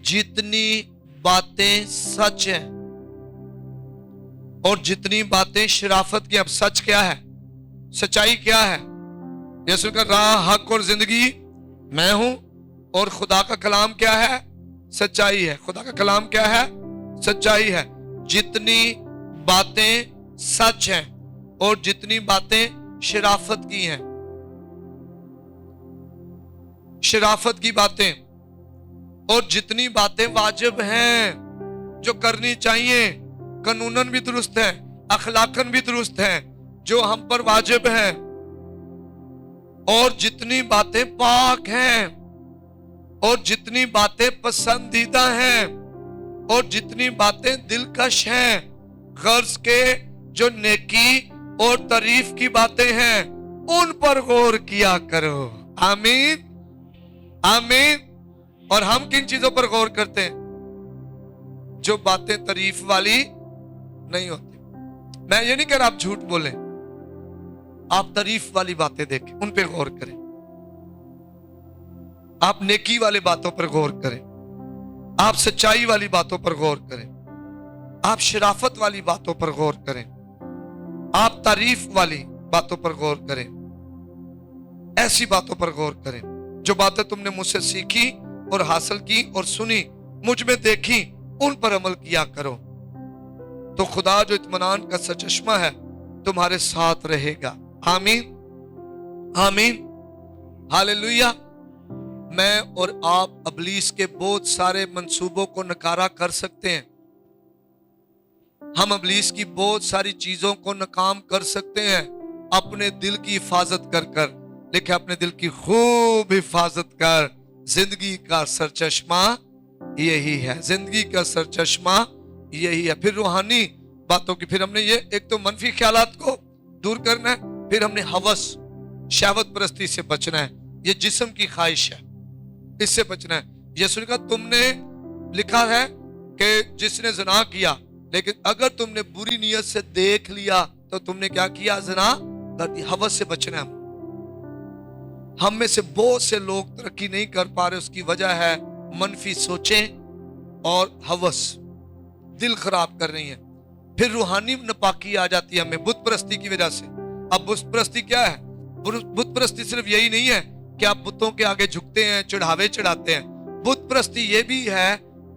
जितनी बातें सच हैं और जितनी बातें शराफत की, अब सच क्या है? सच्चाई क्या है? यीशु का राह, हक और जिंदगी मैं हूं, और खुदा का कलाम क्या है? सच्चाई है। खुदा का कलाम क्या है? सच्चाई है। जितनी बातें सच हैं और जितनी बातें शराफत की हैं, शराफत की बातें, और जितनी बातें वाजिब हैं जो करनी चाहिए, कानूनन भी दुरुस्त है, अखलाकन भी दुरुस्त है, जो हम पर वाजिब है, और जितनी बातें पाक हैं और जितनी बातें पसंदीदा हैं और जितनी बातें दिलकश हैं, गर्ज के जो नेकी और तारीफ की बातें हैं उन पर गौर किया करो। आमीन, आमीन। और हम किन चीजों पर गौर करते हैं? जो बातें तारीफ वाली नहीं होती। मैं ये नहीं कह रहा आप झूठ बोलें, आप तारीफ वाली बातें देखें, उन पे गौर करें। आप नेकी वाली बातों पर गौर करें, आप सच्चाई वाली बातों पर गौर करें, आप शराफत वाली बातों पर गौर करें, आप तारीफ वाली बातों पर गौर करें, ऐसी बातों पर गौर करें जो बातें तुमने मुझसे सीखी और हासिल की और सुनी, मुझ में देखी, उन पर अमल किया करो, तो खुदा जो इत्मीनान का सचश्मा है तुम्हारे साथ रहेगा। आमीन, आमीन, हालेलुया। मैं और आप इब्लीस के बहुत सारे मंसूबों को नकारा कर सकते हैं। हम इब्लीस की बहुत सारी चीजों को नाकाम कर सकते हैं अपने दिल की हिफाजत कर कर, लेकिन अपने दिल की खूब हिफाजत कर। जिंदगी का सरचश्मा यही है, जिंदगी का सरचश्मा यही है। फिर रूहानी बातों की, फिर हमने ये एक तो मनफी ख्यालात को दूर करना है, फिर हमने हवस, शहवत परस्ती से बचना है। ये जिस्म की ख्वाहिश है, इससे बचना है। यीशु ने कहा तुमने लिखा है कि जिसने ज़िना किया, लेकिन अगर तुमने बुरी नियत से देख लिया तो तुमने क्या किया? ज़िना कर दी। हवस से बचना है। हम में से बहुत से लोग तरक्की नहीं कर पा रहे, उसकी वजह है मनफी सोचें और हवस दिल खराब कर रही है। फिर रूहानी नापाकी आ जाती है हमें बुत परस्ती की वजह से। अब बुत परस्ती क्या है? बुत परस्ती सिर्फ यही नहीं है कि आप बुतों के आगे झुकते हैं, चढ़ावे चढ़ाते हैं। बुत परस्ती ये भी है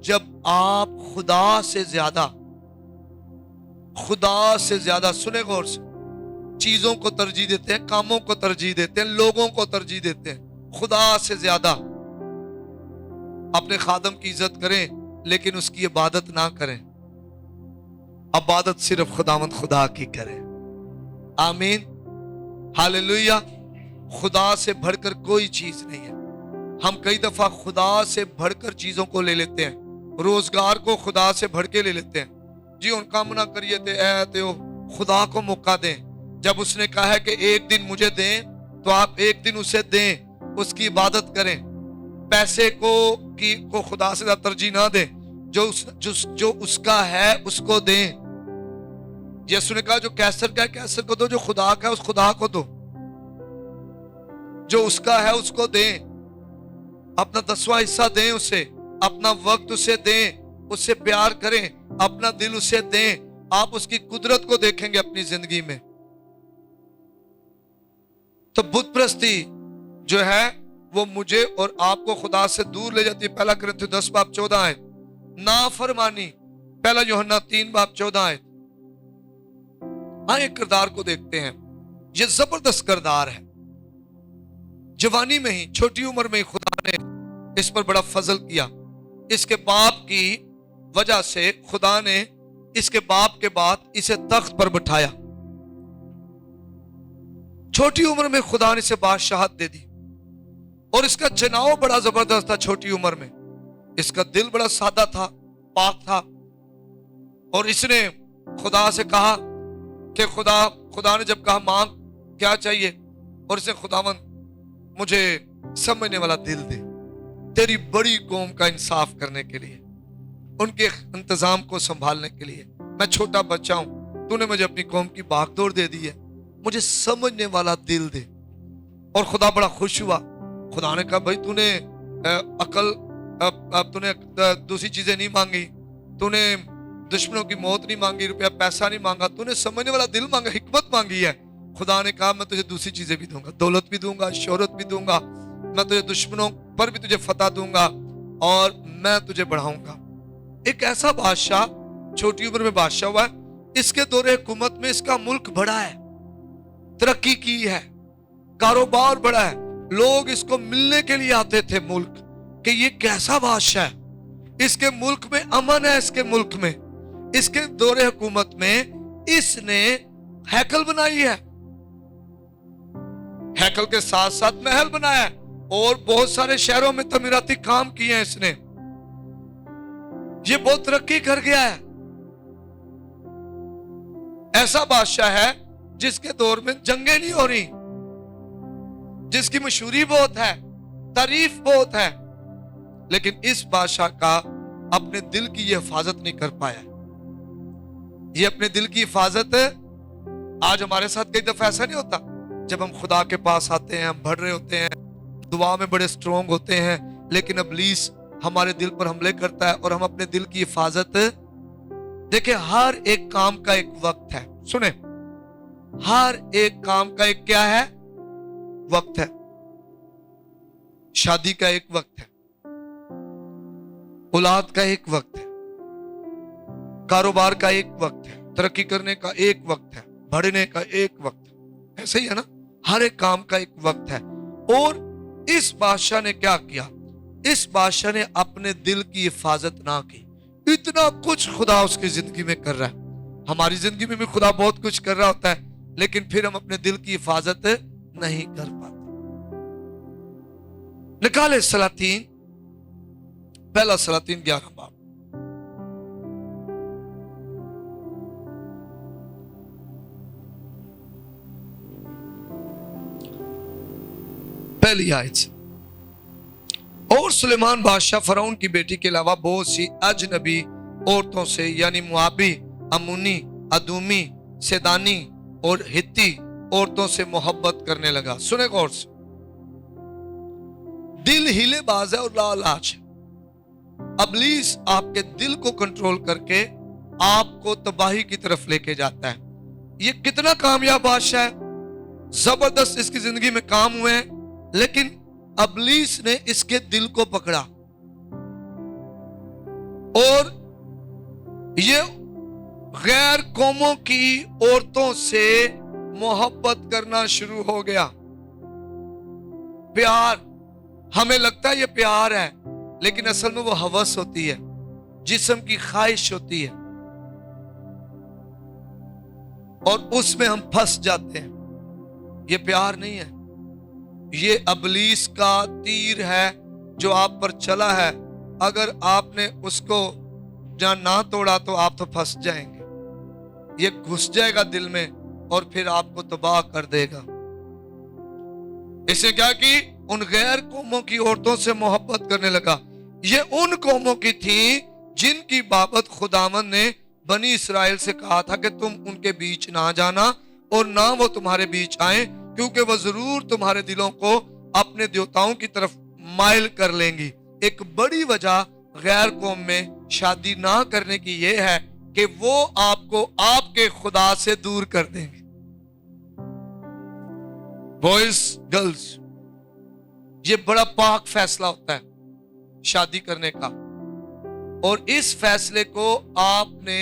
जब आप खुदा से ज्यादा, सुने गौर से, चीजों को तरजीह देते हैं, कामों को तरजीह देते हैं, लोगों को तरजीह देते हैं, खुदा से ज्यादा। अपने खादम की इज्जत करें लेकिन उसकी इबादत ना करें, इबादत सिर्फ खुदावंद खुदा की करें। आमीन, हालेलुया। खुदा से बढ़कर कोई चीज नहीं है। हम कई दफा खुदा से बढ़कर चीजों को ले लेते हैं, रोजगार को खुदा से बढ़ के ले लेते हैं। जी उनका मना करिए ते खुदा को मौका दें। जब उसने कहा है कि एक दिन मुझे दें तो आप एक दिन उसे दें, उसकी इबादत करें। पैसे को खुदा से ज्यादा तरजीह ना दें, जो उसका है उसको दें। यीशु ने कहा जो कैसर का है कैसर को दो, जो खुदा का है उस खुदा को दो। जो उसका है उसको दें, अपना 10वां हिस्सा दें उसे, अपना वक्त उसे दें, उससे प्यार करें, अपना दिल उसे दें। आप उसकी कुदरत को देखेंगे अपनी जिंदगी में। तो बुत परस्ती जो है वो मुझे और आपको खुदा से दूर ले जाती है। 1 कुरिन्थियों 10 बाब 14 आयत। नाफरमानी 1 यूहन्ना 3 बाब 14 आयत। हाँ, एक किरदार को देखते हैं, ये जबरदस्त किरदार है। जवानी में ही, छोटी उम्र में ही खुदा ने इस पर बड़ा फजल किया। इसके बाप की वजह से खुदा ने इसके बाप के बाद इसे तख्त पर बिठाया। छोटी उम्र में खुदा ने इसे बादशाहत दे दी और इसका चुनाव बड़ा जबरदस्त था। छोटी उम्र में इसका दिल बड़ा सादा था, पाक था, और इसने खुदा से कहा कि खुदा ने जब कहा मांग क्या चाहिए, और इसने खुदावंद मुझे समझने वाला दिल दे, तेरी बड़ी कौम का इंसाफ करने के लिए, उनके इंतजाम को संभालने के लिए। मैं छोटा बच्चा हूं, तूने मुझे अपनी कौम की भागदौड़ दे दी है, मुझे समझने वाला दिल दे। और खुदा बड़ा खुश हुआ। खुदा ने कहा भाई तूने अकल, अब तूने दूसरी चीजें नहीं मांगी, तूने दुश्मनों की मौत नहीं मांगी, रुपया पैसा नहीं मांगा, तूने समझने वाला दिल मांगा, हिकमत मांगी है। खुदा ने कहा मैं तुझे दूसरी चीजें भी दूंगा, दौलत भी दूंगा, शोहरत भी दूंगा, मैं तुझे दुश्मनों पर भी तुझे फतह दूंगा और मैं तुझे बढ़ाऊंगा। एक ऐसा बादशाह छोटी उम्र में बादशाह हुआ है, इसके दौरे हुकूमत में इसका मुल्क बढ़ा है, तरक्की की है, कारोबार बढ़ा है, लोग इसको मिलने के लिए आते थे मुल्क कि ये कैसा बादशाह है, इसके मुल्क में अमन है, इसके मुल्क में, इसके दौरे हुकूमत में इसने हैकल बनाई है, हैकल के साथ साथ महल बनाया है और बहुत सारे शहरों में तमीराती काम किए हैं इसने। ये बहुत तरक्की कर गया है। ऐसा बादशाह है जिसके दौर में जंगें नहीं हो रही, जिसकी मशहूरी बहुत है, तारीफ बहुत है, लेकिन इस बादशाह का अपने दिल की ये हिफाजत नहीं कर पाया। ये अपने दिल की हिफाजत, आज हमारे साथ कई दफा ऐसा नहीं होता, जब हम खुदा के पास आते हैं, हम बढ़ रहे होते हैं, दुआ में बड़े स्ट्रोंग होते हैं, लेकिन इब्लीस हमारे दिल पर हमले करता है और हम अपने दिल की हिफाजत। देखिए हर एक काम का एक वक्त है, सुने, हर एक काम का एक क्या है, वक्त है। शादी का एक वक्त है, औलाद का एक वक्त है, कारोबार का एक वक्त है, तरक्की करने का एक वक्त है, बढ़ने का एक वक्त है। ऐसे ही है ना, हर एक काम का एक वक्त है। और इस बादशाह ने क्या किया, इस बादशाह ने अपने दिल की हिफाजत ना की। इतना कुछ खुदा उसकी जिंदगी में कर रहा है, हमारी जिंदगी में भी खुदा बहुत कुछ कर रहा होता है, लेकिन फिर हम अपने दिल की हिफाजत नहीं कर पाते। निकाले सलातीन, पहला सलातीन 11 बाब, पहली आयत से। और सुलेमान बादशाह फरौन की बेटी के अलावा बहुत सी अजनबी औरतों से, यानी मुआबी, अमूनी, अदूमी, सेदानी और हित्ती औरतों से मोहब्बत करने लगा। सुने गौर से, दिल हीलेबाज है और लालाच है। इब्लीस आपके दिल को कंट्रोल करके आपको तबाही की तरफ लेके जाता है। ये कितना कामयाब बादशाह है, जबरदस्त इसकी जिंदगी में काम हुए हैं, लेकिन इब्लीस ने इसके दिल को पकड़ा और ये गैर कौमों की औरतों से मोहब्बत करना शुरू हो गया। प्यार, हमें लगता है ये प्यार है, लेकिन असल में वो हवस होती है, जिस्म की ख्वाहिश होती है, और उसमें हम फंस जाते हैं। ये प्यार नहीं है, ये इब्लीस का तीर है जो आप पर चला है। अगर आपने उसको जहां ना तोड़ा तो आप तो फंस जाएंगे। ये घुस जाएगा दिल में और फिर आपको तबाह कर देगा। इसने क्या की, उन गैर कौमों की औरतों से मोहब्बत करने लगा। ये उन कौमों की थी जिनकी बाबत खुदावन ने बनी इस्राएल से कहा था कि तुम उनके बीच ना जाना और ना वो तुम्हारे बीच आए, क्योंकि वह जरूर तुम्हारे दिलों को अपने देवताओं की तरफ माइल कर लेंगी। एक बड़ी वजह गैर कौम में शादी ना करने की यह है कि वो आपको आपके खुदा से दूर कर देंगे। बॉयज, गर्ल्स, ये बड़ा पाक फैसला होता है शादी करने का, और इस फैसले को आपने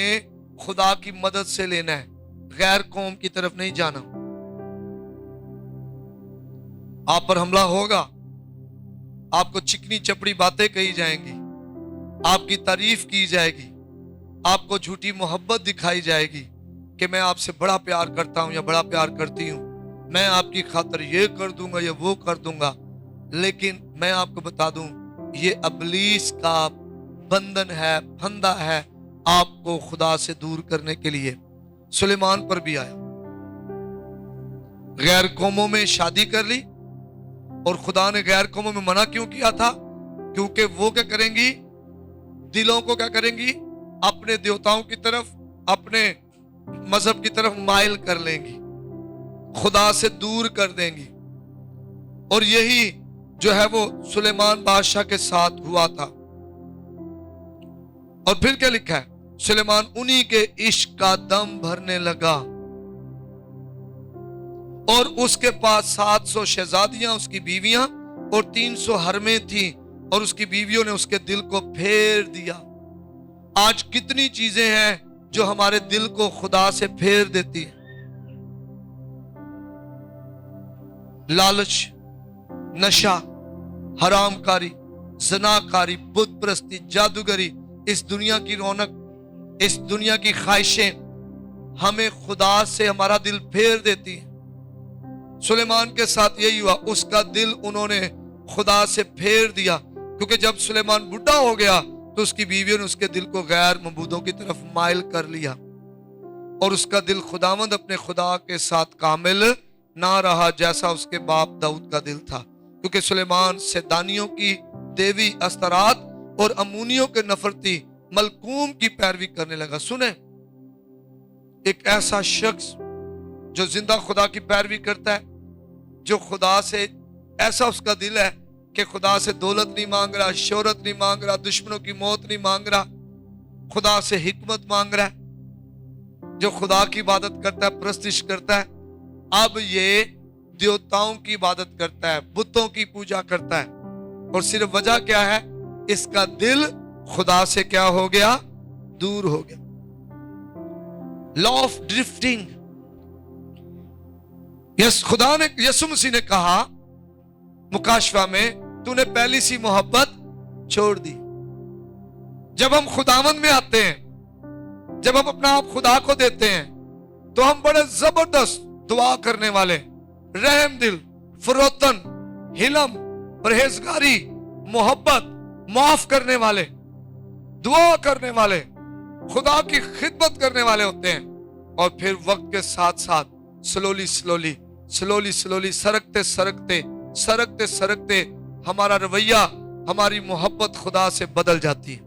खुदा की मदद से लेना है, गैर कौम की तरफ नहीं जाना। आप पर हमला होगा, आपको चिकनी चपड़ी बातें कही जाएंगी, आपकी तारीफ की जाएगी, आपको झूठी मोहब्बत दिखाई जाएगी कि मैं आपसे बड़ा प्यार करता हूं या बड़ा प्यार करती हूं, मैं आपकी खातिर ये कर दूंगा या वो कर दूंगा। लेकिन मैं आपको बता दूं, ये इब्लीस का बंधन है, फंदा है आपको खुदा से दूर करने के लिए। सुलेमान पर भी आया, गैर कौमों में शादी कर ली, और खुदा ने गैर कौमों में मना क्यों किया था? क्योंकि वो क्या करेंगी? दिलों को क्या करेंगी? अपने देवताओं की तरफ, अपने मजहब की तरफ माइल कर लेंगी, खुदा से दूर कर देंगी। और यही जो है वो सुलेमान बादशाह के साथ हुआ था। और फिर क्या लिखा है? सुलेमान उन्हीं के इश्क का दम भरने लगा, और उसके पास 700 शहजादियां, उसकी बीवियां, और 300 हरमें थी, और उसकी बीवियों ने उसके दिल को फेर दिया। आज कितनी चीजें हैं जो हमारे दिल को खुदा से फेर देती हैं। लालच, नशा, हरामकारी, ज़नाकारी, बुत परस्ती, जादूगरी, इस दुनिया की रौनक, इस दुनिया की ख्वाहिशें हमें खुदा से हमारा दिल फेर देती हैं। सुलेमान के साथ यही हुआ, उसका दिल उन्होंने खुदा से फेर दिया, क्योंकि जब सुलेमान बुढ़ा हो गया तो उसकी बीवियों ने उसके दिल को गैर मबूदों की तरफ माइल कर लिया, और उसका दिल खुदावंद अपने खुदा के साथ कामिल ना रहा जैसा उसके बाप दाऊद का दिल था। क्योंकि सुलेमान सैदानियों की देवी अस्तरात और अमूनियों के नफरती मलकूम की पैरवी करने लगा। सुने, एक ऐसा शख्स जो जिंदा खुदा की पैरवी करता है, जो खुदा से ऐसा उसका दिल है कि खुदा से दौलत नहीं मांग रहा, शोहरत नहीं मांग रहा, दुश्मनों की मौत नहीं मांग रहा, खुदा से हिकमत मांग रहा है, जो खुदा की इबादत करता है, प्रस्तिश करता है। अब ये देवताओं की इबादत करता है, बुतों की पूजा करता है, और सिर्फ वजह क्या है? इसका दिल खुदा से क्या हो गया? दूर हो गया। Law of drifting. खुदा ने, यसु मसीह ने कहा मुकाशवा में, तूने पहली सी मोहब्बत छोड़ दी। जब हम खुदावंद में आते हैं, जब हम अपना आप खुदा को देते हैं, तो हम बड़े जबरदस्त दुआ करने वाले, रहम दिल, फरोतन, हिलम, परहेजगारी, मोहब्बत, माफ करने वाले, दुआ करने वाले, खुदा की खिदमत करने वाले होते हैं। और फिर वक्त के साथ साथ स्लोली स्लोली सरकते सरकते हमारा रवैया, हमारी मोहब्बत खुदा से बदल जाती है।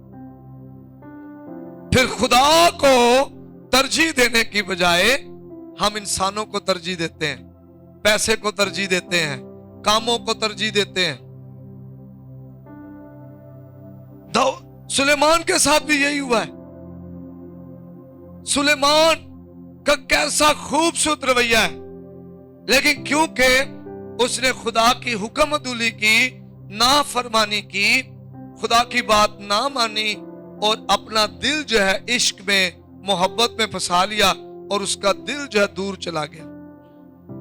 फिर खुदा को तरजीह देने की बजाय हम इंसानों को तरजीह देते हैं, पैसे को तरजीह देते हैं, कामों को तरजीह देते हैं। सुलेमान के साथ भी यही हुआ है। सुलेमान का कैसा खूबसूरत रवैया है, लेकिन क्योंकि उसने खुदा की हुक्मदुली की, नाफरमानी की, खुदा की बात ना मानी, और अपना दिल जो है इश्क में, मोहब्बत में फंसा लिया, और उसका दिल जो है दूर चला गया।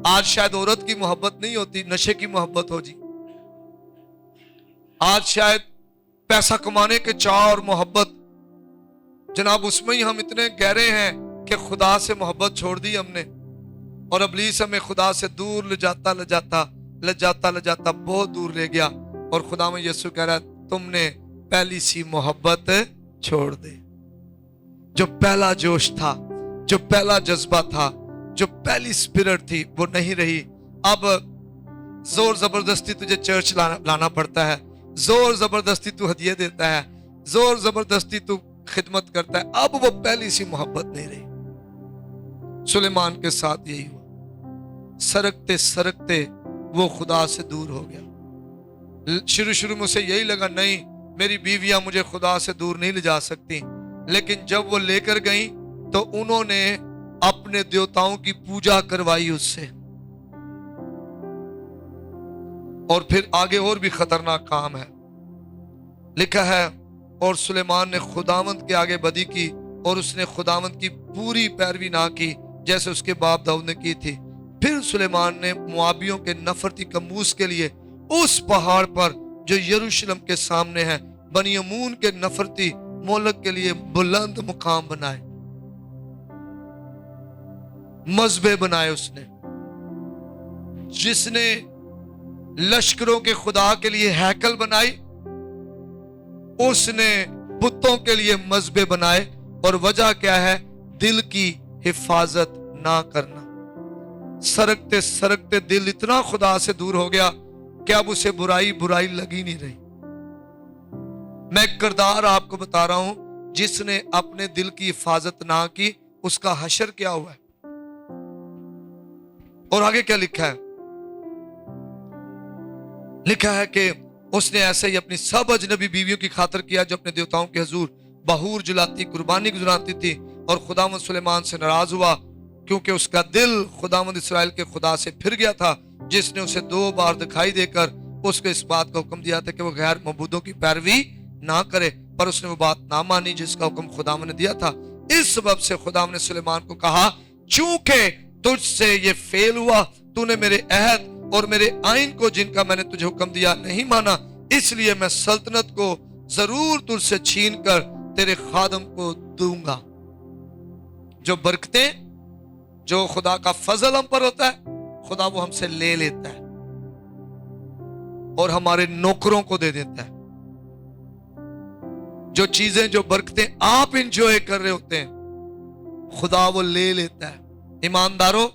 आज शायद औरत की मोहब्बत नहीं होती, नशे की मोहब्बत हो जी। आज शायद पैसा कमाने के चाह और मोहब्बत, जनाब उसमें ही हम इतने गहरे हैं कि खुदा से मोहब्बत छोड़ दी हमने, और इब्लीस हमें खुदा से दूर ले जाता बहुत दूर ले गया। और खुदा में यीशु कह रहा है, तुमने पहली सी मोहब्बत छोड़ दे। जो पहला जोश था, जो पहला जज्बा था, जो पहली स्पिरिट थी, वो नहीं रही। अब जोर जबरदस्ती तुझे चर्च लाना पड़ता है, जोर जबरदस्ती तू हदिये देता है, जोर जबरदस्ती तू खिदमत करता है। अब वो पहली सी मोहब्बत नहीं रही। सुलेमान के साथ यही हुआ, सरकते सरकते वो खुदा से दूर हो गया। शुरू में उसे यही लगा, नहीं मेरी बीवियां मुझे खुदा से दूर नहीं ले जा सकती, लेकिन जब वो लेकर गई तो उन्होंने अपने देवताओं की पूजा करवाई उससे। और फिर आगे और भी खतरनाक काम है, लिखा है, और सुलेमान ने खुदावंद के आगे बदी की, और उसने खुदावंद की पूरी पैरवी ना की जैसे उसके बाप दाऊद ने की थी। फिर सुलेमान ने मुआबियों के नफरती कमूस के लिए उस पहाड़ पर जो यरूशलेम के सामने है, बनी अमून के नफरती मोलक के लिए बुलंद मुकाम बनाए, मजबे बनाए उसने। जिसने लश्करों के खुदा के लिए हैकल बनाई, उसने बुतों के लिए मजबे बनाए। और वजह क्या है? दिल की हिफाजत ना करना। सरकते सरकते दिल इतना खुदा से दूर हो गया कि अब उसे बुराई बुराई लगी नहीं रही। मैं एक किरदार आपको बता रहा हूं, जिसने अपने दिल की हिफाजत ना की, उसका हशर क्या हुआ है। और आगे क्या लिखा है? लिखा है कि उसने ऐसे ही अपनी सब अजनबी बीवियों की खातिर किया जो अपने देवताओं के हुजूर बहूर जलाती, कुर्बानी गुजराती थी। और खुदावंद सुलेमान से नाराज हुआ क्योंकि उसका दिल खुदावंद इस्राएल के खुदा से फिर गया था, जिसने उसे 2 बार दिखाई देकर उसको इस बात का हुक्म दिया था कि वो गैर मबूदों की पैरवी ना करे। पर उसने वो बात ना मानी जिसका हुक्म खुदावंद ने दिया था। इस सबब से खुदावंद ने सुलेमान को कहा, चूंकि तुझसे ये फेल हुआ, तूने मेरे अहद और मेरे आइन को जिनका मैंने तुझे हुक्म दिया नहीं माना, इसलिए मैं सल्तनत को जरूर तुझसे छीन कर तेरे खादम को दूंगा। जो बरकतें, जो खुदा का फजल हम पर होता है, खुदा वो हमसे ले लेता है और हमारे नौकरों को दे देता है। जो चीजें, जो बरकतें आप इंजॉय कर रहे होते हैं, खुदा वो ले लेता है। ईमानदारों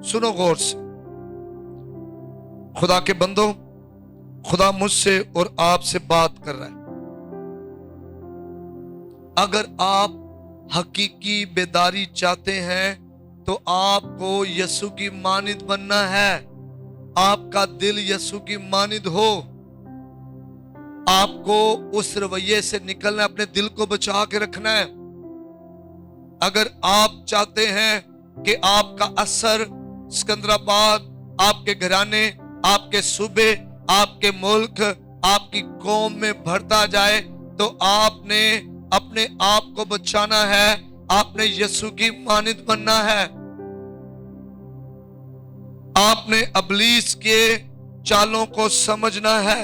सुनो गौर से, खुदा के बंदो, खुदा मुझसे और आपसे बात कर रहा है। अगर आप हकीकी बेदारी चाहते हैं तो आपको यसु की मानिद बनना है। आपका दिल यसु की मानिद हो। आपको उस रवैये से निकलना, अपने दिल को बचा के रखना है। अगर आप चाहते हैं कि आपका असर सिकंदराबाद, आपके घराने, आपके सूबे, आपके मुल्क, आपकी कौम में बढ़ता जाए, तो आपने अपने आप को बचाना है। आपने यीशु की मानिद बनना है। आपने अबलीस के चालों को समझना है।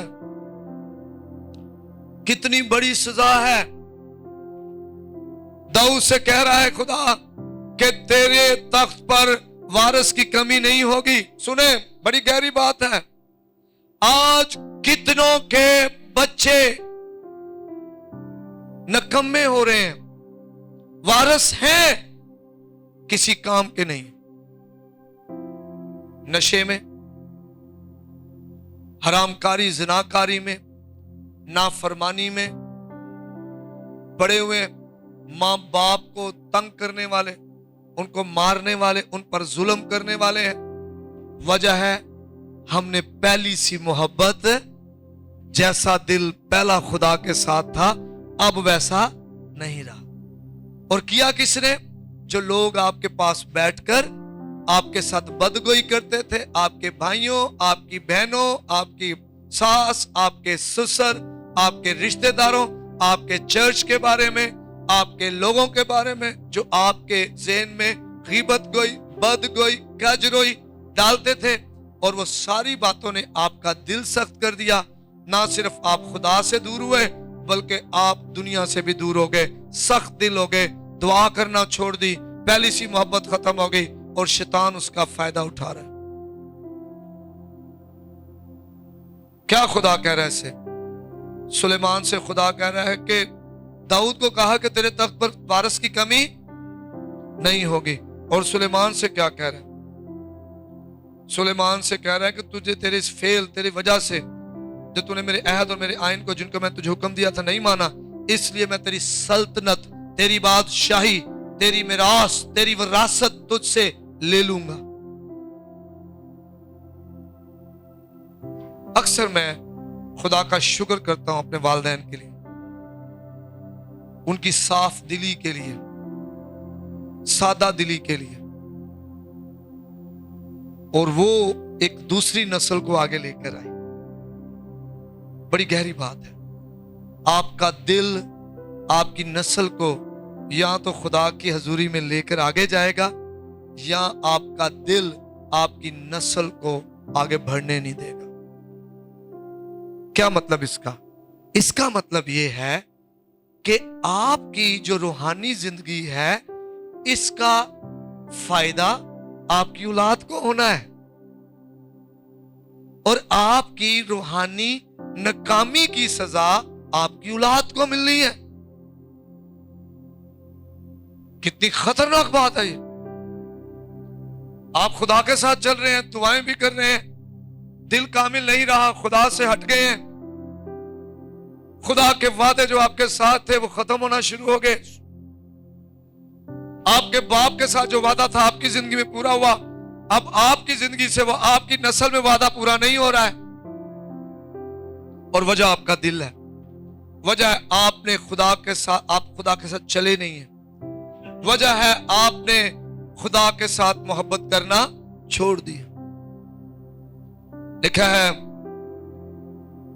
कितनी बड़ी सजा है। दाऊद से कह रहा है खुदा कि तेरे तख्त पर वारिस की कमी नहीं होगी। सुने, बड़ी गहरी बात है। आज कितनों के बच्चे नकम्मे हो रहे हैं, वारिस हैं, किसी काम के नहीं। नशे में, हरामकारी, जिनाकारी में, नाफरमानी में पड़े हुए, मां बाप को तंग करने वाले, उनको मारने वाले, उन पर जुल्म करने वाले हैं। वजह है हमने पहली सी मोहब्बत, जैसा दिल पहला खुदा के साथ था अब वैसा नहीं रहा। और किया किसने? जो लोग आपके पास बैठकर आपके साथ बदगोई करते थे, आपके भाइयों, आपकी बहनों, आपकी सास, आपके ससुर, आपके रिश्तेदारों, आपके चर्च के बारे में, आपके लोगों के बारे में, जो आपके ज़हन में गीबत गोई, बदगोई, गजरोई डालते थे। और वो सारी बातों ने आपका दिल सख्त कर दिया। ना सिर्फ आप खुदा से दूर हुए, बल्कि आप दुनिया से भी दूर हो गए, सख्त दिल हो गए, दुआ करना छोड़ दी, पहली सी मोहब्बत खत्म हो गई और शैतान उसका फायदा उठा रहा है। क्या खुदा कह रहा है इसे? सुलेमान से खुदा कह रहा है कि दाऊद को कहा कि तेरे तख्त पर वारिस की कमी नहीं होगी। और सुलेमान से क्या कह रहा है? सुलेमान से कह रहा है कि तुझे तेरे इस फेल, तेरी वजह से, जो तूने मेरे अहद और मेरे आइन को जिनको मैं तुझे हुक्म दिया था नहीं माना, इसलिए मैं तेरी सल्तनत, तेरी बादशाही, तेरी मिरास, तेरी विरासत तुझसे ले लूंगा। अक्सर मैं खुदा का शुक्र करता हूं अपने वालिदैन के लिए, उनकी साफ दिली के लिए, सादा दिली के लिए। और वो एक दूसरी नस्ल को आगे लेकर आई। बड़ी गहरी बात है। आपका दिल आपकी नस्ल को या तो खुदा की हजूरी में लेकर आगे जाएगा, या आपका दिल आपकी नस्ल को आगे बढ़ने नहीं देगा। क्या मतलब इसका? इसका मतलब यह है کہ آپ کی جو روحانی زندگی ہے اس کا فائدہ آپ کی اولاد کو ہونا ہے، اور آپ کی روحانی ناکامی کی سزا آپ کی اولاد کو ملنی ہے۔ کتنی خطرناک بات ہے یہ۔ آپ خدا کے ساتھ چل رہے ہیں، دعائیں بھی کر رہے ہیں، دل کامل نہیں رہا، خدا سے ہٹ گئے ہیں، خدا کے وعدے جو آپ کے ساتھ تھے وہ ختم ہونا شروع ہو گئے، آپ کے باپ کے ساتھ جو وعدہ تھا آپ کی زندگی میں پورا ہوا، اب آپ کی زندگی سے وہ آپ کی نسل میں وعدہ پورا نہیں ہو رہا ہے، اور وجہ آپ کا دل ہے، وجہ ہے آپ نے خدا کے ساتھ چلے نہیں ہیں، وجہ ہے آپ نے خدا کے ساتھ محبت کرنا چھوڑ دی۔ لکھا ہے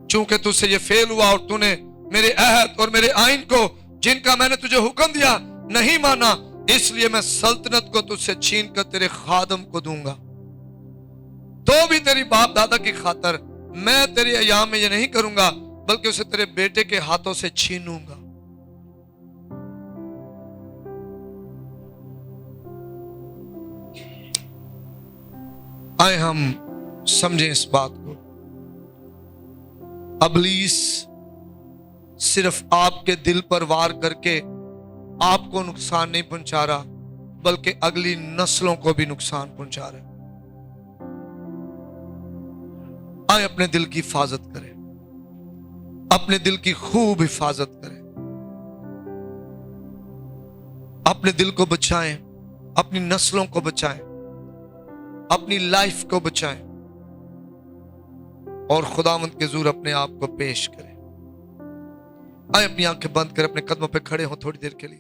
چونکہ تجھ سے یہ فیل ہوا اور تو نے میرے عہد اور میرے آئین کو جن کا میں نے تجھے حکم دیا نہیں مانا، اس لیے میں سلطنت کو تجھ سے چھین کر تیرے خادم کو دوں گا، تو بھی تیری باپ دادا کی خاطر میں تیری ایام میں یہ نہیں کروں گا بلکہ اسے تیرے بیٹے کے ہاتھوں سے چھینوں گا۔ آئے ہم سمجھیں اس بات کو، ابلیس صرف آپ کے دل پر وار کر کے آپ کو نقصان نہیں پہنچا رہا بلکہ اگلی نسلوں کو بھی نقصان پہنچا رہا ہے۔ آئے اپنے دل کی حفاظت کریں، اپنے دل کی خوب حفاظت کریں، اپنے دل کو بچائیں، اپنی نسلوں کو بچائیں، اپنی لائف کو بچائیں، اور خداوند کے حضور اپنے آپ کو پیش کریں۔ آئے اپنی آنکھیں بند کر اپنے قدموں پہ کھڑے ہوں تھوڑی دیر کے لیے۔